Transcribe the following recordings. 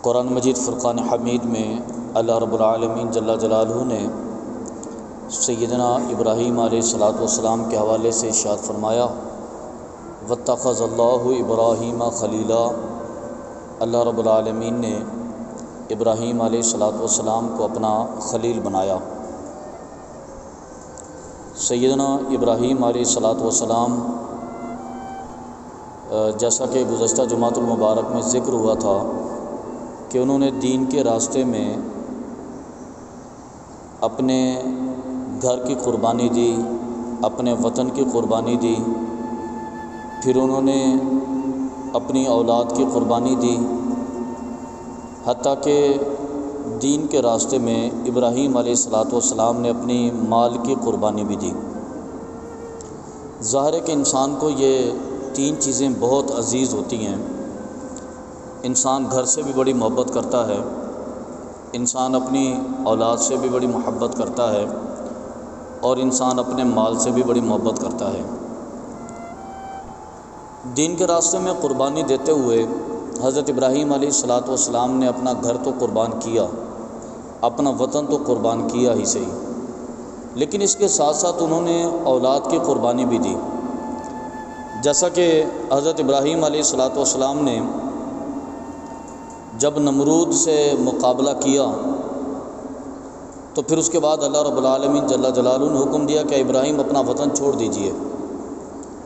قرآن مجید فرقان حمید میں اللہ رب العالمین جل جلالہ نے سیدنا ابراہیم علیہ السلام کے حوالے سے ارشاد فرمایا واتخذ اللہ ابراہیم خلیلا۔ اللہ رب العالمین نے ابراہیم علیہ السلام کو اپنا خلیل بنایا۔ سیدنا ابراہیم علیہ السلام جیسا کہ گزشتہ جمعۃ المبارک میں ذکر ہوا تھا کہ انہوں نے دین کے راستے میں اپنے گھر کی قربانی دی، اپنے وطن کی قربانی دی، پھر انہوں نے اپنی اولاد کی قربانی دی، حتیٰ کہ دین کے راستے میں ابراہیم علیہ السلام نے اپنی مال کی قربانی بھی دی۔ ظاہر ہے کہ انسان کو یہ تین چیزیں بہت عزیز ہوتی ہیں۔ انسان گھر سے بھی بڑی محبت کرتا ہے، انسان اپنی اولاد سے بھی بڑی محبت کرتا ہے، اور انسان اپنے مال سے بھی بڑی محبت کرتا ہے۔ دین کے راستے میں قربانی دیتے ہوئے حضرت ابراہیم علیہ السلام نے اپنا گھر تو قربان کیا، اپنا وطن تو قربان کیا ہی صحیح، لیکن اس کے ساتھ ساتھ انہوں نے اولاد کی قربانی بھی دی۔ جیسا کہ حضرت ابراہیم علیہ السلام نے جب نمرود سے مقابلہ کیا تو پھر اس کے بعد اللہ رب العالمین جل جلالہ نے حکم دیا کہ ابراہیم اپنا وطن چھوڑ دیجئے۔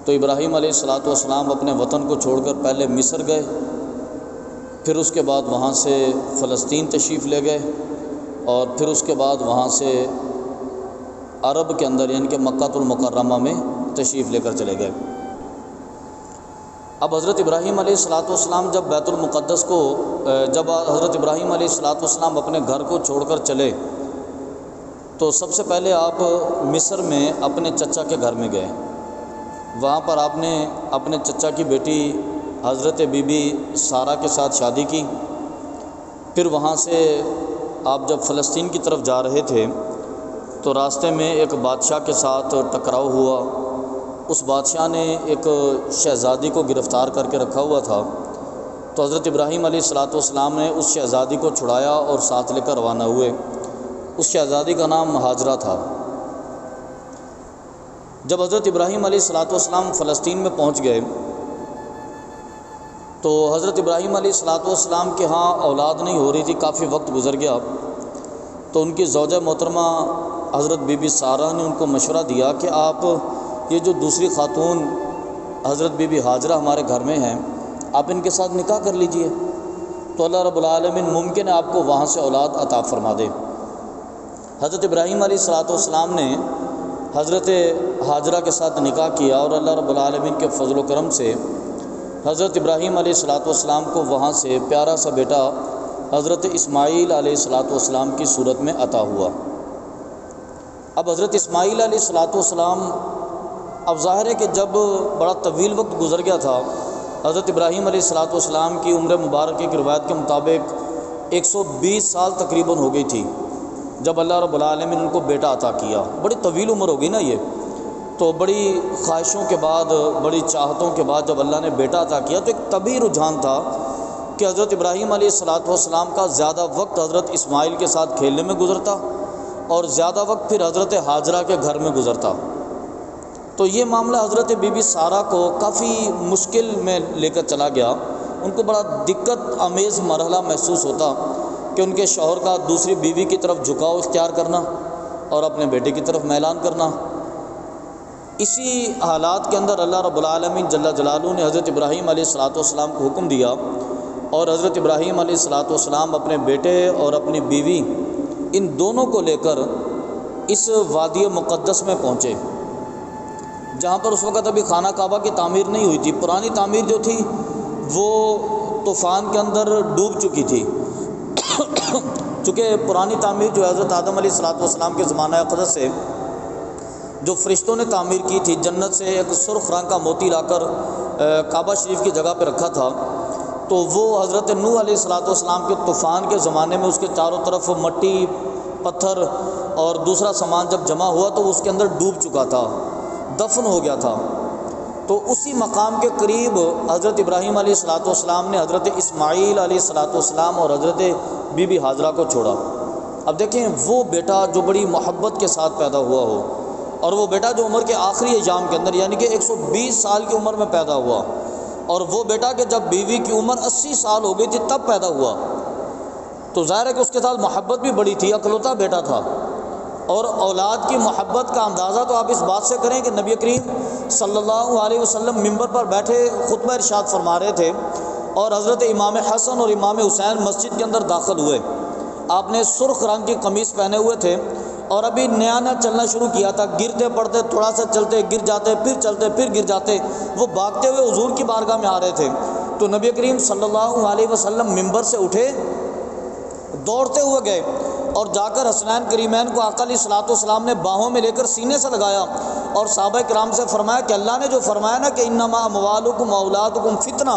تو ابراہیم علیہ السلام اپنے وطن کو چھوڑ کر پہلے مصر گئے، پھر اس کے بعد وہاں سے فلسطین تشریف لے گئے، اور پھر اس کے بعد وہاں سے عرب کے اندر یعنی کہ مکہ المکرمہ میں تشریف لے کر چلے گئے۔ اب حضرت ابراہیم علیہ السلام جب بیت المقدس کو جب حضرت ابراہیم علیہ السلام اپنے گھر کو چھوڑ کر چلے تو سب سے پہلے آپ مصر میں اپنے چچا کے گھر میں گئے۔ وہاں پر آپ نے اپنے چچا کی بیٹی حضرت بی بی سارہ کے ساتھ شادی کی۔ پھر وہاں سے آپ جب فلسطین کی طرف جا رہے تھے تو راستے میں ایک بادشاہ کے ساتھ ٹکراؤ ہوا۔ اس بادشاہ نے ایک شہزادی کو گرفتار کر کے رکھا ہوا تھا، تو حضرت ابراہیم علیہ السلام نے اس شہزادی کو چھڑایا اور ساتھ لے کر روانہ ہوئے۔ اس شہزادی کا نام ہاجرہ تھا۔ جب حضرت ابراہیم علیہ السلام فلسطین میں پہنچ گئے تو حضرت ابراہیم علیہ السلام کے ہاں اولاد نہیں ہو رہی تھی، کافی وقت گزر گیا، تو ان کی زوجہ محترمہ حضرت بی بی سارہ نے ان کو مشورہ دیا کہ آپ یہ جو دوسری خاتون حضرت بی بی ہاجرہ ہمارے گھر میں ہیں، آپ ان کے ساتھ نکاح کر لیجئے، تو اللہ رب العالمین ممکن ہے آپ کو وہاں سے اولاد عطا فرما دے۔ حضرت ابراہیم علیہ السلام نے حضرت ہاجرہ کے ساتھ نکاح کیا، اور اللہ رب العالمین کے فضل و کرم سے حضرت ابراہیم علیہ السلام کو وہاں سے پیارا سا بیٹا حضرت اسماعیل علیہ السلام کی صورت میں عطا ہوا۔ اب حضرت اسماعیل علیہ السلام، اب ظاہر ہے کہ جب بڑا طویل وقت گزر گیا تھا، حضرت ابراہیم علیہ السلام کی عمر مبارکہ کی روایت کے مطابق 120 سال تقریباً ہو گئی تھی جب اللہ رب العالمین ان کو بیٹا عطا کیا۔ بڑی طویل عمر ہوگی نا یہ، تو بڑی خواہشوں کے بعد، بڑی چاہتوں کے بعد جب اللہ نے بیٹا عطا کیا تو ایک طبعی رجحان تھا کہ حضرت ابراہیم علیہ السلام کا زیادہ وقت حضرت اسماعیل کے ساتھ کھیلنے میں گزرتا اور زیادہ وقت پھر حضرت ہاجرہ کے گھر میں گزرتا۔ تو یہ معاملہ حضرت بی بی سارہ کو کافی مشکل میں لے کر چلا گیا۔ ان کو بڑا دقت آمیز مرحلہ محسوس ہوتا کہ ان کے شوہر کا دوسری بیوی کی طرف جھکاؤ اختیار کرنا اور اپنے بیٹے کی طرف میلان کرنا۔ اسی حالات کے اندر اللہ رب العالمین جل جلالہ نے حضرت ابراہیم علیہ السلام کو حکم دیا، اور حضرت ابراہیم علیہ السلام اپنے بیٹے اور اپنی بیوی ان دونوں کو لے کر اس وادی مقدس میں پہنچے، جہاں پر اس وقت ابھی خانہ کعبہ کی تعمیر نہیں ہوئی تھی۔ پرانی تعمیر جو تھی وہ طوفان کے اندر ڈوب چکی تھی، چونکہ پرانی تعمیر جو حضرت آدم علیہ السلام کے زمانہ اقدس سے جو فرشتوں نے تعمیر کی تھی، جنت سے ایک سرخ رنگ کا موتی لا کر کعبہ شریف کی جگہ پہ رکھا تھا، تو وہ حضرت نوح علیہ السلام کے طوفان کے زمانے میں اس کے چاروں طرف مٹی، پتھر اور دوسرا سامان جب جمع ہوا تو اس کے اندر ڈوب چکا تھا، دفن ہو گیا تھا۔ تو اسی مقام کے قریب حضرت ابراہیم علیہ السلام نے حضرت اسماعیل علیہ السلام اور حضرت بی بی ہاجرہ کو چھوڑا۔ اب دیکھیں وہ بیٹا جو بڑی محبت کے ساتھ پیدا ہوا ہو، اور وہ بیٹا جو عمر کے آخری ایام کے اندر یعنی کہ 120 سال کی عمر میں پیدا ہوا، اور وہ بیٹا کہ جب بیوی کی عمر 80 سال ہو گئی تھی تب پیدا ہوا، تو ظاہر ہے کہ اس کے ساتھ محبت بھی بڑی تھی، اکلوتا بیٹا تھا۔ اور اولاد کی محبت کا اندازہ تو آپ اس بات سے کریں کہ نبی کریم صلی اللہ علیہ وسلم ممبر پر بیٹھے خطبہ ارشاد فرما رہے تھے، اور حضرت امام حسن اور امام حسین مسجد کے اندر داخل ہوئے۔ آپ نے سرخ رنگ کی قمیص پہنے ہوئے تھے، اور ابھی نیا نیا چلنا شروع کیا تھا، گرتے پڑتے، تھوڑا سا چلتے گر جاتے، پھر چلتے پھر گر جاتے، وہ بھاگتے ہوئے حضور کی بارگاہ میں آ رہے تھے۔ تو نبی کریم صلی اللہ علیہ وسلم ممبر سے اٹھے، دوڑتے ہوئے گئے، اور جا کر حسنین کریمین کو آقا علیہ السلام نے باہوں میں لے کر سینے سے لگایا، اور صحابہ کرام سے فرمایا کہ اللہ نے جو فرمایا نا کہ انما اموالکم اولادکم فتنہ،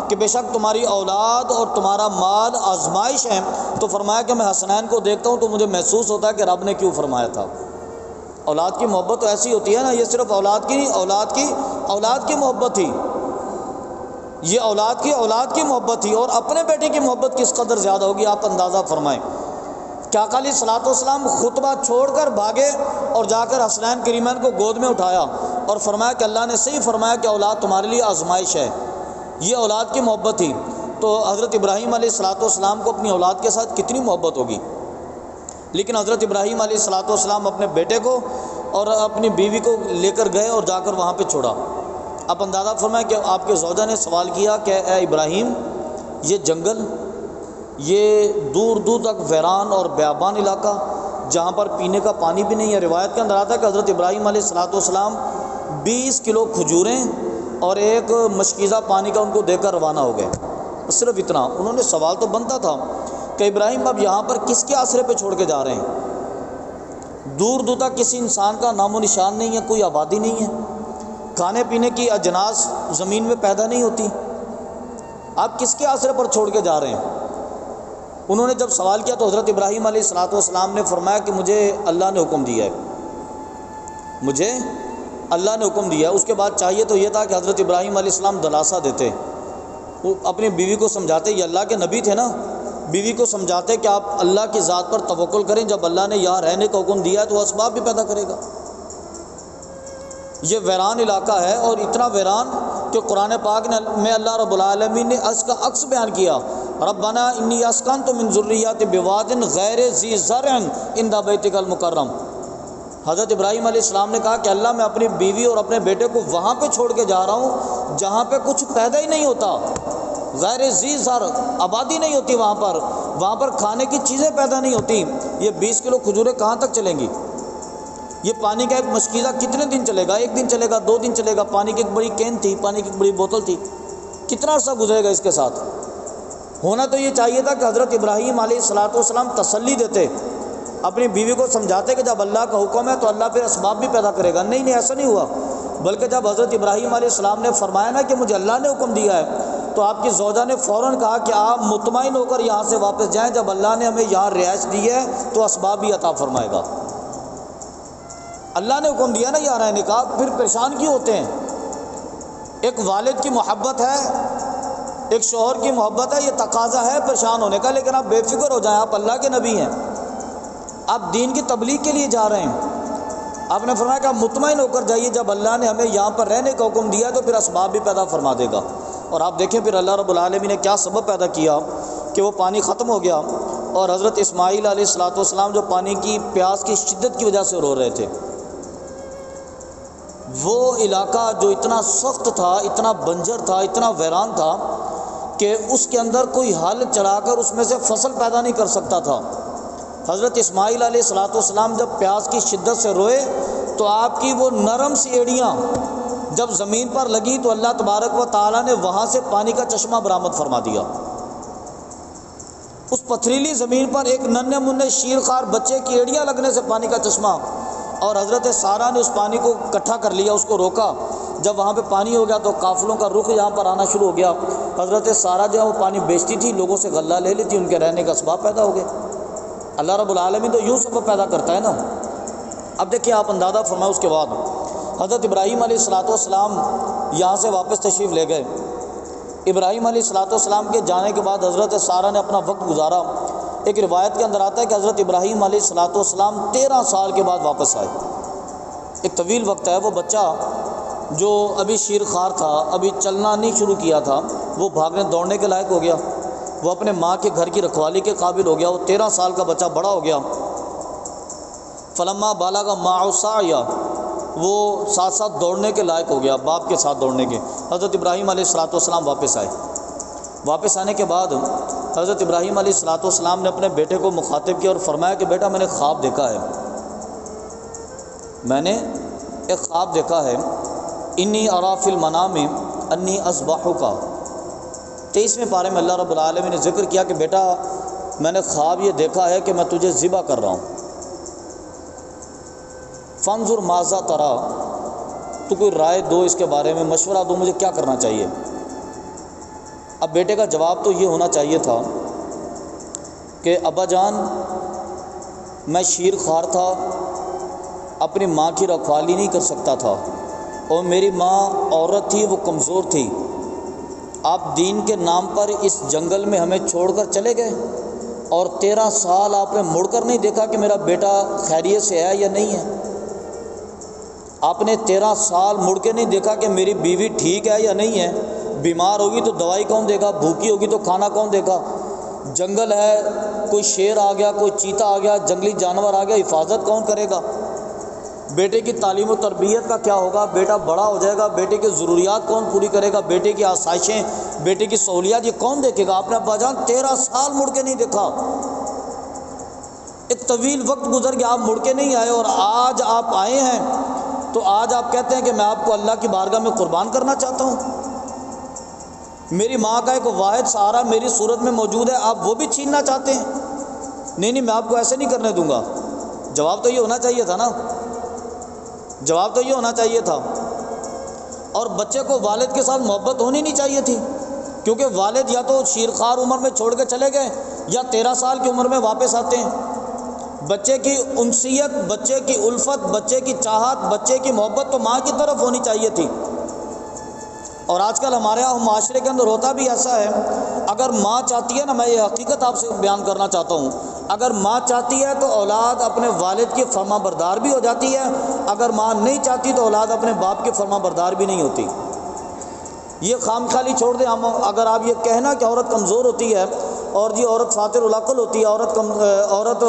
کہ بے شک تمہاری اولاد اور تمہارا مال آزمائش ہے، تو فرمایا کہ میں حسنین کو دیکھتا ہوں تو مجھے محسوس ہوتا ہے کہ رب نے کیوں فرمایا تھا۔ اولاد کی محبت تو ایسی ہوتی ہے نا، یہ صرف اولاد کی نہیں، اولاد کی محبت تھی، یہ اولاد کی محبت تھی، اور اپنے بیٹے کی محبت کس قدر زیادہ ہوگی آپ اندازہ فرمائیں کہ آقا علیہ السلام خطبہ چھوڑ کر بھاگے اور جا کر حسنین کریمین کو گود میں اٹھایا اور فرمایا کہ اللہ نے صحیح فرمایا کہ اولاد تمہارے لیے آزمائش ہے، یہ اولاد کی محبت تھی۔ تو حضرت ابراہیم علیہ السلام کو اپنی اولاد کے ساتھ کتنی محبت ہوگی، لیکن حضرت ابراہیم علیہ السلام اپنے بیٹے کو اور اپنی بیوی کو لے کر گئے اور جا کر وہاں پہ چھوڑا۔ آپ اندازہ فرمائیں کہ آپ کے زوجہ نے سوال کیا کہ اے ابراہیم، یہ جنگل، یہ دور دور تک ویران اور بیابان علاقہ جہاں پر پینے کا پانی بھی نہیں ہے، روایت کے اندر آتا ہے کہ حضرت ابراہیم علیہ السلام 20 کلو کھجوریں اور ایک مشکیزہ پانی کا ان کو دے کر روانہ ہو گئے، صرف اتنا۔ انہوں نے سوال تو بنتا تھا کہ ابراہیم اب یہاں پر کس کے آسرے پہ چھوڑ کے جا رہے ہیں؟ دور دور تک کسی انسان کا نام و نشان نہیں ہے، کوئی آبادی نہیں ہے، کھانے پینے کی اجناس زمین میں پیدا نہیں ہوتی، آپ کس کے آسرے پر چھوڑ کے جا رہے ہیں؟ انہوں نے جب سوال کیا تو حضرت ابراہیم علیہ السلام نے فرمایا کہ مجھے اللہ نے حکم دیا ہے، مجھے اللہ نے حکم دیا ہے۔ اس کے بعد چاہیے تو یہ تھا کہ حضرت ابراہیم علیہ السلام دلاسا دیتے، وہ اپنی بیوی کو سمجھاتے، یہ اللہ کے نبی تھے نا، بیوی کو سمجھاتے کہ آپ اللہ کی ذات پر توکل کریں، جب اللہ نے یہاں رہنے کا حکم دیا ہے تو وہ اسباب بھی پیدا کرے گا۔ یہ ویران علاقہ ہے، اور اتنا ویران کہ قرآن پاک میں اللہ رب العالمین نے اس کا عکس بیان کیا، ربنا انی اسکنت من ذریتی بواد غیر ذی زرع عند بیتک المکرم۔ حضرت ابراہیم علیہ السلام نے کہا کہ اللہ میں اپنی بیوی اور اپنے بیٹے کو وہاں پہ چھوڑ کے جا رہا ہوں جہاں پہ کچھ پیدا ہی نہیں ہوتا، غیر ذی زرع، آبادی نہیں ہوتی وہاں پر کھانے کی چیزیں پیدا نہیں ہوتی۔ یہ 20 کلو کھجوریں کہاں تک چلیں گی؟ یہ پانی کا ایک مشکیزہ کتنے دن چلے گا؟ 1 دن چلے گا، 2 دن چلے گا؟ پانی کی ایک بڑی کین تھی، پانی کی ایک بڑی بوتل تھی، کتنا عرصہ گزرے گا اس کے ساتھ؟ ہونا تو یہ چاہیے تھا کہ حضرت ابراہیم علیہ السلام تسلی دیتے، اپنی بیوی کو سمجھاتے کہ جب اللہ کا حکم ہے تو اللہ پھر اسباب بھی پیدا کرے گا۔ نہیں، ایسا نہیں ہوا، بلکہ جب حضرت ابراہیم علیہ السلام نے فرمایا نا کہ مجھے اللہ نے حکم دیا ہے، تو آپ کی زوجہ نے فوراً کہا کہ آپ مطمئن ہو کر یہاں سے واپس جائیں، جب اللہ نے ہمیں یہاں رہائش دی ہے تو اسباب بھی عطا فرمائے گا۔ اللہ نے حکم دیا نا یہاں رہنے کا، پھر پریشان کیوں ہوتے ہیں؟ ایک والد کی محبت ہے، ایک شوہر کی محبت ہے، یہ تقاضا ہے پریشان ہونے کا، لیکن آپ بے فکر ہو جائیں، آپ اللہ کے نبی ہیں، آپ دین کی تبلیغ کے لیے جا رہے ہیں۔ آپ نے فرمایا کہ آپ مطمئن ہو کر جائیے، جب اللہ نے ہمیں یہاں پر رہنے کا حکم دیا تو پھر اسباب بھی پیدا فرما دے گا۔ اور آپ دیکھیں پھر اللہ رب العالمین نے کیا سبب پیدا کیا کہ وہ پانی ختم ہو گیا، اور حضرت اسماعیل علیہ السلام جو پانی کی پیاس کی شدت کی وجہ سے رو رہے تھے، وہ علاقہ جو اتنا سخت تھا، اتنا بنجر تھا، اتنا ویران تھا کہ اس کے اندر کوئی ہل چلا کر اس میں سے فصل پیدا نہیں کر سکتا تھا۔ حضرت اسماعیل علیہ السلام جب پیاس کی شدت سے روئے تو آپ کی وہ نرم سی ایڑیاں جب زمین پر لگی تو اللہ تبارک و تعالیٰ نے وہاں سے پانی کا چشمہ برآمد فرما دیا۔ اس پتھریلی زمین پر ایک ننھے منھے شیرخوار بچے کی ایڑیاں لگنے سے پانی کا چشمہ، اور حضرت سارہ نے اس پانی کو اکٹھا کر لیا، اس کو روکا۔ جب وہاں پہ پانی ہو گیا تو قافلوں کا رخ یہاں پر آنا شروع ہو گیا۔ حضرت سارہ جو ہے وہ پانی بیچتی تھی، لوگوں سے غلہ لے لیتی، ان کے رہنے کا اسباب پیدا ہو گئے۔ اللہ رب العالمین تو یوں سبب پیدا کرتا ہے نا۔ اب دیکھیں آپ اندازہ فرمائیں، اس کے بعد حضرت ابراہیم علیہ السلام یہاں سے واپس تشریف لے گئے۔ ابراہیم علیہ السلام کے جانے کے بعد حضرت سارہ نے اپنا وقت گزارا۔ ایک روایت کے اندر آتا ہے کہ حضرت ابراہیم علیہ السلام 13 سال کے بعد واپس آئے۔ ایک طویل وقت ہے۔ وہ بچہ جو ابھی شیر خوار تھا، ابھی چلنا نہیں شروع کیا تھا، وہ بھاگنے دوڑنے کے لائق ہو گیا، وہ اپنے ماں کے گھر کی رکھوالی کے قابل ہو گیا۔ وہ 13 سال کا بچہ بڑا ہو گیا۔ فلما بالغ معه السعی، وہ ساتھ ساتھ دوڑنے کے لائق ہو گیا، باپ کے ساتھ دوڑنے کے۔ حضرت ابراہیم علیہ السلام واپس آئے۔ واپس آنے کے بعد حضرت ابراہیم علیہ السلام نے اپنے بیٹے کو مخاطب کیا اور فرمایا کہ بیٹا میں نے خواب دیکھا ہے، میں نے ایک خواب دیکھا ہے، انی ارا فی المنام انی اذبحک۔ 23ویں پارے میں اللہ رب العالمین نے ذکر کیا کہ بیٹا میں نے خواب یہ دیکھا ہے کہ میں تجھے ذبح کر رہا ہوں، فانظر ماذا ترا، تو کوئی رائے دو اس کے بارے میں، مشورہ دو مجھے کیا کرنا چاہیے۔ اب بیٹے کا جواب تو یہ ہونا چاہیے تھا کہ ابا جان میں شیر خوار تھا، اپنی ماں کی رکھوالی نہیں کر سکتا تھا، اور میری ماں عورت تھی، وہ کمزور تھی، آپ دین کے نام پر اس جنگل میں ہمیں چھوڑ کر چلے گئے، اور 13 سال آپ نے مڑ کر نہیں دیکھا کہ میرا بیٹا خیریت سے ہے یا نہیں ہے، آپ نے 13 سال مڑ کے نہیں دیکھا کہ میری بیوی ٹھیک ہے یا نہیں ہے، بیمار ہوگی تو دوائی کون دے گا، بھوکی ہوگی تو کھانا کون دے گا، جنگل ہے کوئی شیر آ گیا، کوئی چیتا آ گیا، جنگلی جانور آ گیا، حفاظت کون کرے گا، بیٹے کی تعلیم و تربیت کا کیا ہوگا، بیٹا بڑا ہو جائے گا، بیٹے کی ضروریات کون پوری کرے گا، بیٹے کی آسائشیں، بیٹے کی سہولیات یہ کون دیکھے گا۔ آپ نے ابا جان 13 سال مڑ کے نہیں دیکھا، ایک طویل وقت گزر گیا، آپ مڑ کے نہیں آئے، اور آج آپ آئے ہیں تو آج آپ کہتے ہیں کہ میں آپ کو اللہ کی بارگاہ میں قربان کرنا چاہتا ہوں، میری ماں کا ایک واحد سہارا میری صورت میں موجود ہے، آپ وہ بھی چھیننا چاہتے ہیں۔ نہیں میں آپ کو ایسے نہیں کرنے دوں گا۔ جواب تو یہ ہونا چاہیے تھا نا، جواب تو یہ ہونا چاہیے تھا۔ اور بچے کو والد کے ساتھ محبت ہونی نہیں چاہیے تھی، کیونکہ والد یا تو شیرخوار عمر میں چھوڑ کے چلے گئے یا 13 سال کی عمر میں واپس آتے ہیں۔ بچے کی انسیت، بچے کی الفت، بچے کی چاہت، بچے کی محبت تو ماں کی طرف ہونی چاہیے تھی۔ اور آج کل ہمارے یہاں معاشرے کے اندر ہوتا بھی ایسا ہے، اگر ماں چاہتی ہے نا، میں یہ حقیقت آپ سے بیان کرنا چاہتا ہوں، اگر ماں چاہتی ہے تو اولاد اپنے والد کی فرما بردار بھی ہو جاتی ہے، اگر ماں نہیں چاہتی تو اولاد اپنے باپ کی فرما بردار بھی نہیں ہوتی۔ یہ خام خالی چھوڑ دیں ہم، اگر آپ یہ کہنا کہ عورت کمزور ہوتی ہے اور جی عورت فاتر العقل ہوتی ہے، عورت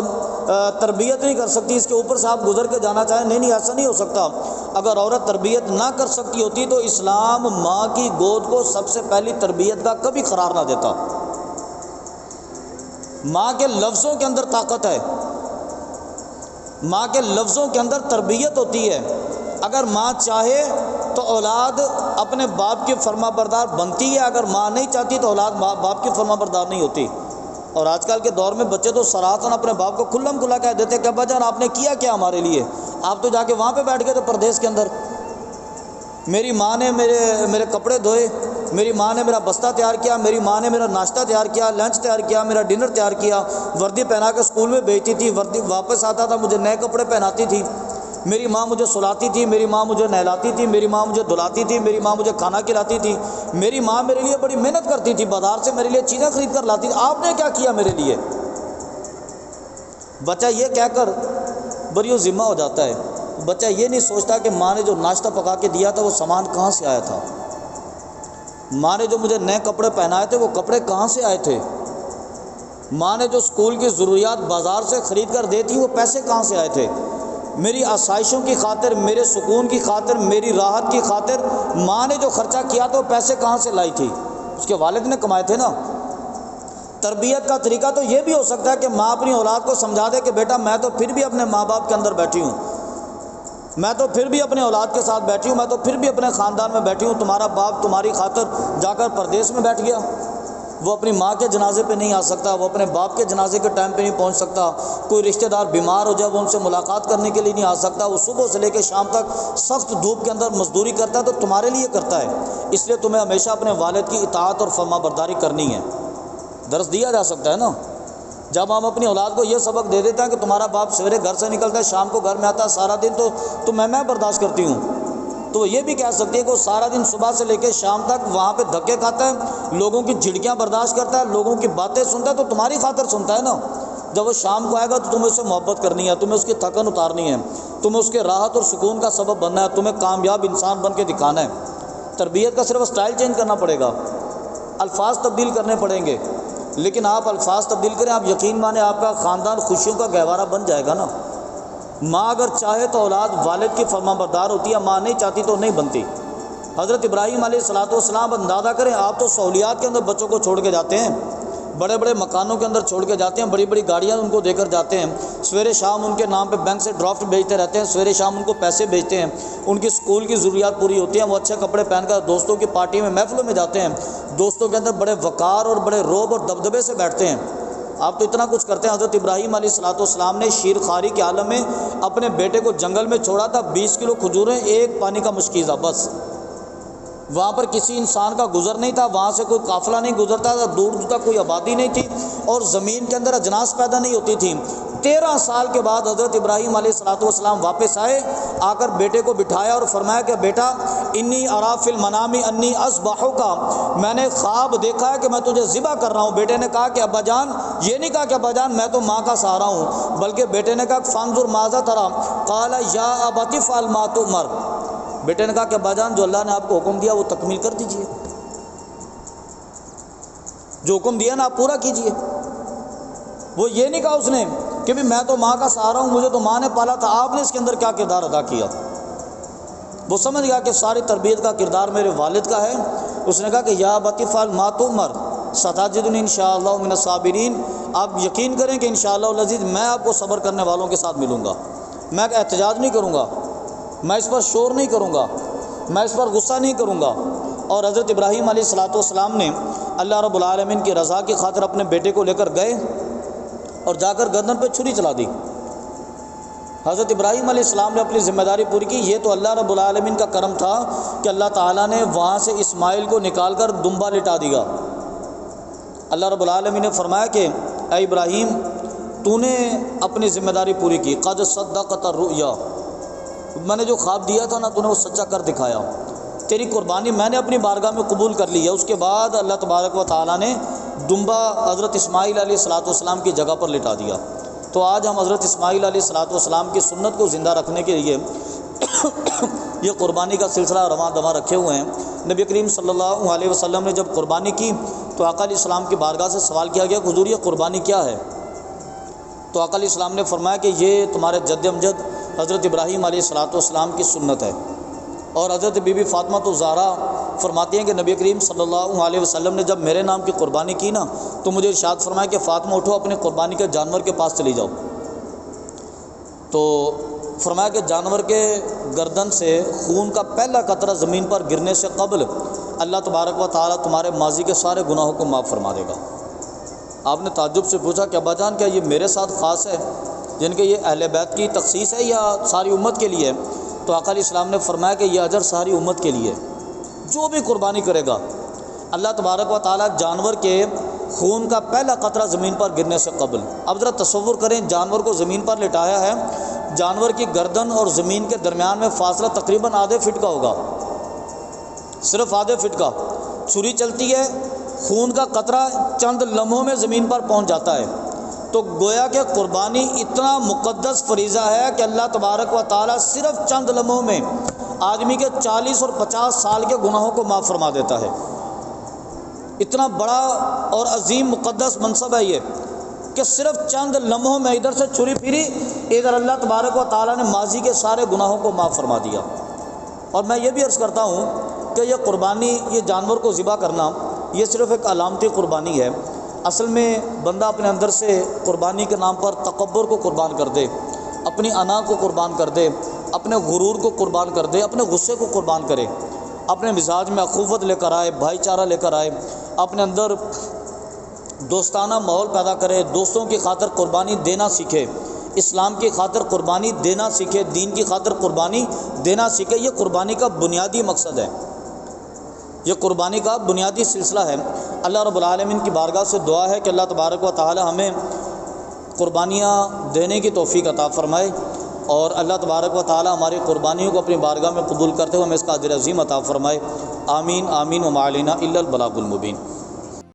تربیت نہیں کر سکتی، اس کے اوپر سے آپ گزر کے جانا چاہیں، نہیں ایسا نہیں ہو سکتا۔ اگر عورت تربیت نہ کر سکتی ہوتی تو اسلام ماں کی گود کو سب سے پہلی تربیت کا کبھی قرار نہ دیتا۔ ماں کے لفظوں کے اندر طاقت ہے، ماں کے لفظوں کے اندر تربیت ہوتی ہے۔ اگر ماں چاہے تو اولاد اپنے باپ کی فرما بردار بنتی ہے، اگر ماں نہیں چاہتی تو اولاد باپ کی فرما بردار نہیں ہوتی۔ اور آج کل کے دور میں بچے تو سراحتاً اپنے باپ کو کھلم کھلا کہہ دیتے کہ ابا جان آپ نے کیا کیا ہمارے لیے، آپ تو جا کے وہاں پہ بیٹھ گئے تھے پردیس کے اندر، میری ماں نے میرے کپڑے دھوئے، میری ماں نے میرا بستہ تیار کیا، میری ماں نے میرا ناشتہ تیار کیا، لنچ تیار کیا، میرا ڈنر تیار کیا، وردی پہنا کے اسکول میں بھیجتی تھی، وردی واپس آتا تھا مجھے نئے کپڑے پہناتی تھی، میری ماں مجھے سلاتی تھی، میری ماں مجھے نہلاتی تھی، میری ماں مجھے دھلاتی تھی، میری ماں مجھے کھانا کھلاتی تھی، میری ماں میرے لیے بڑی محنت کرتی تھی، بازار سے میرے لیے چیزیں خرید کر لاتی تھی، آپ نے کیا کیا میرے لیے۔ بچہ یہ کہہ کر بری ذمہ ہو جاتا ہے، بچہ یہ نہیں سوچتا کہ ماں نے جو ناشتہ پکا کے دیا تھا وہ سامان کہاں سے آیا تھا، ماں نے جو مجھے نئے کپڑے پہنائے تھے وہ کپڑے کہاں سے آئے تھے، ماں نے جو اسکول کی ضروریات بازار سے خرید کر دی تھی وہ پیسے کہاں سے آئے تھے، میری آسائشوں کی خاطر، میرے سکون کی خاطر، میری راحت کی خاطر ماں نے جو خرچہ کیا تو وہ پیسے کہاں سے لائی تھی، اس کے والد نے کمائے تھے نا۔ تربیت کا طریقہ تو یہ بھی ہو سکتا ہے کہ ماں اپنی اولاد کو سمجھا دے کہ بیٹا میں تو پھر بھی اپنے ماں باپ کے اندر بیٹھی ہوں، میں تو پھر بھی اپنے اولاد کے ساتھ بیٹھی ہوں، میں تو پھر بھی اپنے خاندان میں بیٹھی ہوں، تمہارا باپ تمہاری خاطر جا کر پردیس میں بیٹھ گیا، وہ اپنی ماں کے جنازے پہ نہیں آ سکتا، وہ اپنے باپ کے جنازے کے ٹائم پہ نہیں پہنچ سکتا، کوئی رشتہ دار بیمار ہو جائے وہ ان سے ملاقات کرنے کے لیے نہیں آ سکتا، وہ صبح سے لے کے شام تک سخت دھوپ کے اندر مزدوری کرتا ہے تو تمہارے لیے کرتا ہے، اس لیے تمہیں ہمیشہ اپنے والد کی اطاعت اور فرما برداری کرنی ہے۔ درس دیا جا سکتا ہے نا، جب ہم اپنی اولاد کو یہ سبق دے دیتے ہیں کہ تمہارا باپ سویرے گھر سے نکلتا ہے شام کو گھر میں آتا ہے، سارا دن تو میں برداشت کرتی ہوں، تو وہ یہ بھی کہہ سکتی ہے کہ وہ سارا دن صبح سے لے کے شام تک وہاں پہ دھکے کھاتا ہے، لوگوں کی جھڑکیاں برداشت کرتا ہے، لوگوں کی باتیں سنتا ہے، تو تمہاری خاطر سنتا ہے نا۔ جب وہ شام کو آئے گا تو تمہیں اس سے محبت کرنی ہے، تمہیں اس کی تھکن اتارنی ہے، تمہیں اس کے راحت اور سکون کا سبب بننا ہے، تمہیں کامیاب انسان بن کے دکھانا ہے۔ تربیت کا صرف اسٹائل چینج کرنا پڑے گا، الفاظ تبدیل کرنے پڑیں گے، لیکن آپ الفاظ تبدیل کریں، آپ یقین مانیں آپ کا خاندان خوشیوں کا گہوارہ بن جائے گا نا۔ ماں اگر چاہے تو اولاد والد کی فرما بردار ہوتی ہے، ماں نہیں چاہتی تو نہیں بنتی۔ حضرت ابراہیم علیہ السلام اندازہ کریں، آپ تو سہولیات کے اندر بچوں کو چھوڑ کے جاتے ہیں، بڑے بڑے مکانوں کے اندر چھوڑ کے جاتے ہیں، بڑی بڑی گاڑیاں ان کو دے کر جاتے ہیں، سویرے شام ان کے نام پہ بینک سے ڈرافٹ بھیجتے رہتے ہیں، سویرے شام ان کو پیسے بھیجتے ہیں، ان کی اسکول کی ضروریات پوری ہوتی ہیں، وہ اچھے کپڑے پہن کر دوستوں کی پارٹی میں محفلوں میں جاتے ہیں، دوستوں کے اندر بڑے وقار اور بڑے روب اور دبدبے سے بیٹھتے ہیں۔ آپ تو اتنا کچھ کرتے ہیں۔ حضرت ابراہیم علیہ السلام نے شیر خواری کے عالم میں اپنے بیٹے کو جنگل میں چھوڑا تھا، 20 کلو کھجوریں، ایک پانی کا مشکیزہ بس۔ وہاں پر کسی انسان کا گزر نہیں تھا، وہاں سے کوئی قافلہ نہیں گزرتا تھا، دور تک کوئی آبادی نہیں تھی، اور زمین کے اندر اجناس پیدا نہیں ہوتی تھی۔ 13 سال کے بعد حضرت ابراہیم علیہ السلام واپس آئے، آ کر بیٹے کو بٹھایا اور فرمایا کہ بیٹا انی ارا فی المنام انی اذبحک، میں نے خواب دیکھا ہے کہ میں تجھے ذبح کر رہا ہوں۔ بیٹے نے کہا کہ ابا جان، یہ نہیں کہا کہ ابا جان میں تو ماں کا سہارا ہوں، بلکہ بیٹے نے کہا فانظر ماذا تری، قال یا ابت افعل ما تؤمر۔ بیٹے نے کہا کہ ابا جان جو اللہ نے آپ کو حکم دیا وہ تکمیل کر دیجئے، جو حکم دیا نا آپ پورا کیجئے۔ وہ یہ نہیں کہا اس نے کہ بھی میں تو ماں کا سہارا ہوں، مجھے تو ماں نے پالا تھا، آپ نے اس کے اندر کیا کردار ادا کیا؟ وہ سمجھ گیا کہ ساری تربیت کا کردار میرے والد کا ہے۔ اس نے کہا کہ یا ابت افعل ما تؤمر ستجدنی انشاءاللہ من الصابرین، آپ یقین کریں کہ انشاءاللہ العزیز میں آپ کو صبر کرنے والوں کے ساتھ ملوں گا، میں احتجاج نہیں کروں گا، میں اس پر شور نہیں کروں گا، میں اس پر غصہ نہیں کروں گا۔ اور حضرت ابراہیم علیہ السلام نے اللہ رب العالمین کی رضا کی خاطر اپنے بیٹے کو لے کر گئے اور جا کر گردن پہ چھری چلا دی۔ حضرت ابراہیم علیہ السلام نے اپنی ذمہ داری پوری کی۔ یہ تو اللہ رب العالمین کا کرم تھا کہ اللہ تعالیٰ نے وہاں سے اسماعیل کو نکال کر دمبا لٹا دیا۔ اللہ رب العالمین نے فرمایا کہ اے ابراہیم تو نے اپنی ذمہ داری پوری کی، قد صدقت الرؤیا، میں نے جو خواب دیا تھا نا تو نے وہ سچا کر دکھایا، تیری قربانی میں نے اپنی بارگاہ میں قبول کر لی ہے۔ اس کے بعد اللہ تبارک و تعالیٰ نے دمبا حضرت اسماعیل علیہ السلام کی جگہ پر لٹا دیا۔ تو آج ہم حضرت اسماعیل علیہ السلام کی سنت کو زندہ رکھنے کے لیے یہ قربانی کا سلسلہ رواں دواں رکھے ہوئے ہیں۔ نبی کریم صلی اللہ علیہ وسلم نے جب قربانی کی تو آقا علیہ السلام کی بارگاہ سے سوال کیا گیا کہ حضور یہ قربانی کیا ہے؟ تو آقا علیہ السلام نے فرمایا کہ یہ تمہارے جد امجد حضرت ابراہیم علیہ السلام کی سنت ہے۔ اور حضرت بی بی فاطمہ الزہرا فرماتی ہیں کہ نبی کریم صلی اللہ علیہ وسلم نے جب میرے نام کی قربانی کی نا تو مجھے ارشاد فرمایا کہ فاطمہ اٹھو اپنے قربانی کے جانور کے پاس چلی جاؤ۔ تو فرمایا کہ جانور کے گردن سے خون کا پہلا قطرہ زمین پر گرنے سے قبل اللہ تبارک و تعالیٰ تمہارے ماضی کے سارے گناہوں کو معاف فرما دے گا۔ آپ نے تعجب سے پوچھا کہ ابا جان کیا یہ میرے ساتھ خاص ہے، جن کے یہ اہل بیت کی تخصیص ہے یا ساری امت کے لیے؟ تو آقا علیہ السلام نے فرمایا کہ یہ اجر ساری امت کے لیے، جو بھی قربانی کرے گا اللہ تبارک و تعالیٰ جانور کے خون کا پہلا قطرہ زمین پر گرنے سے قبل۔ اب ذرا تصور کریں، جانور کو زمین پر لٹایا ہے، جانور کی گردن اور زمین کے درمیان میں فاصلہ تقریباً آدھے فٹ کا ہوگا، صرف آدھے فٹ کا، چھری چلتی ہے، خون کا قطرہ چند لمحوں میں زمین پر پہنچ جاتا ہے۔ تو گویا کہ قربانی اتنا مقدس فریضہ ہے کہ اللہ تبارک و تعالیٰ صرف چند لمحوں میں آدمی کے 40 اور 50 سال کے گناہوں کو معاف فرما دیتا ہے۔ اتنا بڑا اور عظیم مقدس منصب ہے یہ کہ صرف چند لمحوں میں ادھر سے چھری پھری، ادھر اللہ تبارک و تعالیٰ نے ماضی کے سارے گناہوں کو معاف فرما دیا۔ اور میں یہ بھی عرض کرتا ہوں کہ یہ قربانی، یہ جانور کو ذبح کرنا، یہ صرف ایک علامتی قربانی ہے۔ اصل میں بندہ اپنے اندر سے قربانی کے نام پر تکبر کو قربان کر دے، اپنی انا کو قربان کر دے، اپنے غرور کو قربان کر دے، اپنے غصے کو قربان کرے، اپنے مزاج میں اخوت لے کر آئے، بھائی چارہ لے کر آئے، اپنے اندر دوستانہ ماحول پیدا کرے، دوستوں کی خاطر قربانی دینا سیکھے، اسلام کی خاطر قربانی دینا سیکھے، دین کی خاطر قربانی دینا سیکھے۔ یہ قربانی کا بنیادی مقصد ہے، یہ قربانی کا بنیادی سلسلہ ہے۔ اللہ رب العالمین کی بارگاہ سے دعا ہے کہ اللہ تبارک و تعالی ہمیں قربانیاں دینے کی توفیق عطا فرمائے۔ اور اللہ تبارک و تعالی ہماری قربانیوں کو اپنی بارگاہ میں قبول کرتے ہوئے ہمیں اس کا اجر عظیم عطا فرمائے۔ آمین آمین وما علینا الا البلاغ المبین۔